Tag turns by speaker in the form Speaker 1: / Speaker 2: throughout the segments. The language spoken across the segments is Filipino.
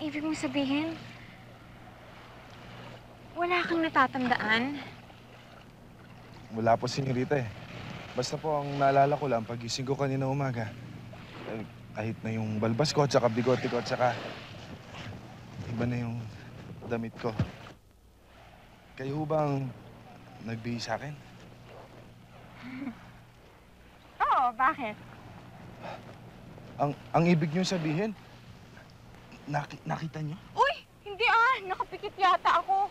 Speaker 1: ibig mong sabihin, wala kang natatandaan?
Speaker 2: Wala po, senyorita eh. Basta po ang naalala ko lang, pagising ko kanina umaga, kahit na yung balbas ko, tsaka bigote ko, tsaka iba na yung damit ko. Kayo ho bang nagbihis sa akin?
Speaker 1: Oo, bakit?
Speaker 2: Ang ibig niyo sabihin, nakita niyo?
Speaker 1: Uy! Hindi nakapikit yata ako.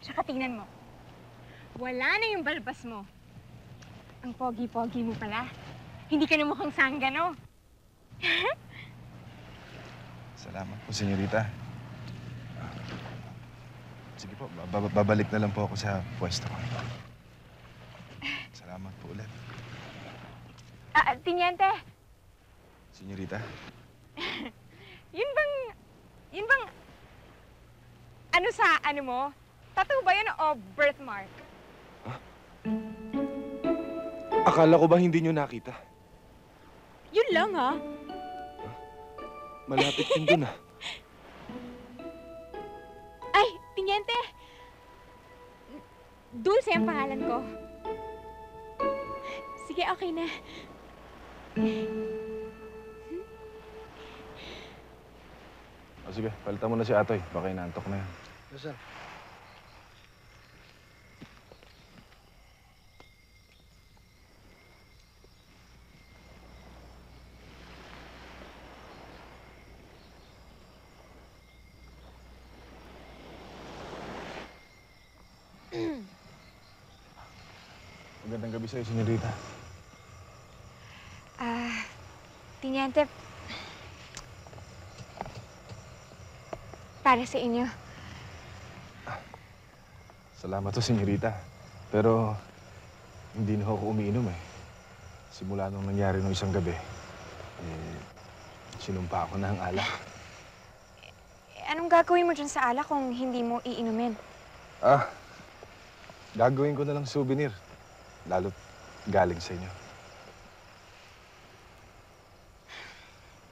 Speaker 1: Tsaka tingnan mo. Wala na yung balbas mo. Ang pogi-pogi mo pala. Hindi ka na mukhang sanggano.
Speaker 2: Salamat po, senyorita. Sige po, babalik na lang po ako sa pwesto ko. Salamat po ulit.
Speaker 1: Tiniente.
Speaker 2: Senyorita?
Speaker 1: Yun bang, ano sa, ano mo? Tattoo ba yun o birthmark?
Speaker 2: Akala ko ba hindi niyo nakita?
Speaker 1: Yun lang,
Speaker 2: Malapit din dun,
Speaker 1: Ay, Tiniente! Dulce ang pangalan ko. Sige, okay na.
Speaker 2: O sige, palitan mo na si Atoy. Baka inaantok na yan.
Speaker 3: Yes, sir.
Speaker 2: Magandang gabi sa'yo, senyorita.
Speaker 1: Tiniente, para sa inyo.
Speaker 2: Salamat to, senyorita. Pero hindi na ako umiinom eh. Simula nung nangyari nung isang gabi, sinumpa ako na ang alak.
Speaker 1: Anong gagawin mo dyan sa alak kung hindi mo iinumin?
Speaker 2: Gagawin ko na lang souvenir. Lalo't galing sa inyo.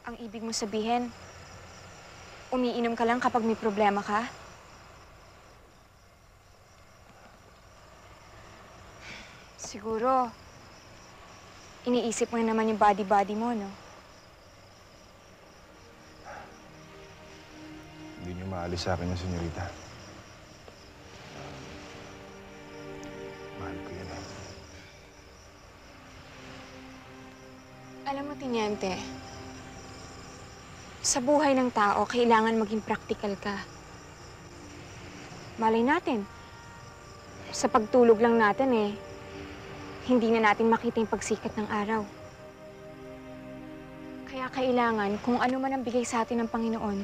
Speaker 1: Ang ibig mo sabihin, umiinom ka lang kapag may problema ka? Siguro, iniisip mo na naman yung body-body mo, no?
Speaker 2: Hindi niyo maalis sa akin yung senyorita. Mahal ko yun eh.
Speaker 1: Alam mo, Tiniente, sa buhay ng tao, kailangan maging practical ka. Malay natin, sa pagtulog lang natin hindi na natin makita yung pagsikat ng araw. Kaya kailangan, kung ano man ang bigay sa atin ng Panginoon,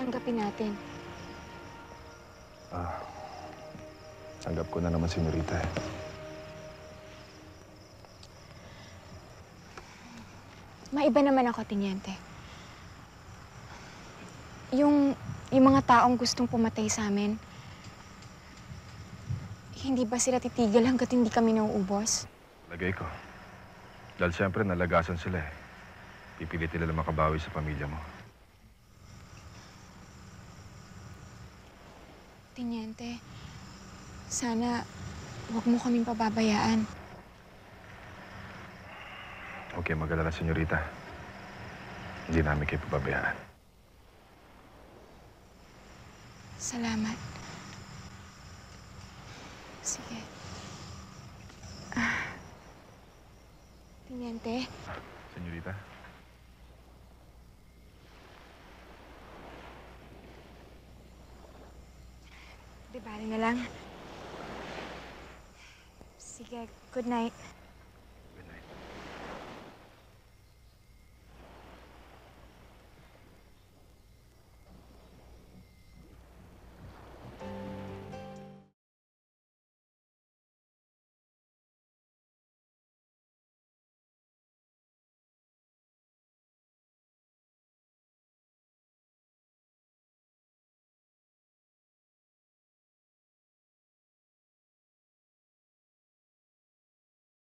Speaker 1: tanggapin natin.
Speaker 2: Tanggap ko na naman, senyorita eh.
Speaker 1: Maiba naman ako, Tiniente. Yung mga taong gustong pumatay sa amin, hindi ba sila titigil hanggat hindi kami nauubos?
Speaker 2: Lagay ko. Dahil siyempre nalagasan sila eh. Pipilit nila makabawi sa pamilya mo.
Speaker 1: Tiniente, sana huwag mo kaming pababayaan.
Speaker 2: Okay, mag-alala, senyorita. Hindi namin kayo pababayaan.
Speaker 1: Salamat. Sige. Tiniente,
Speaker 2: Senyorita?
Speaker 1: di bali na lang. Sige, good night.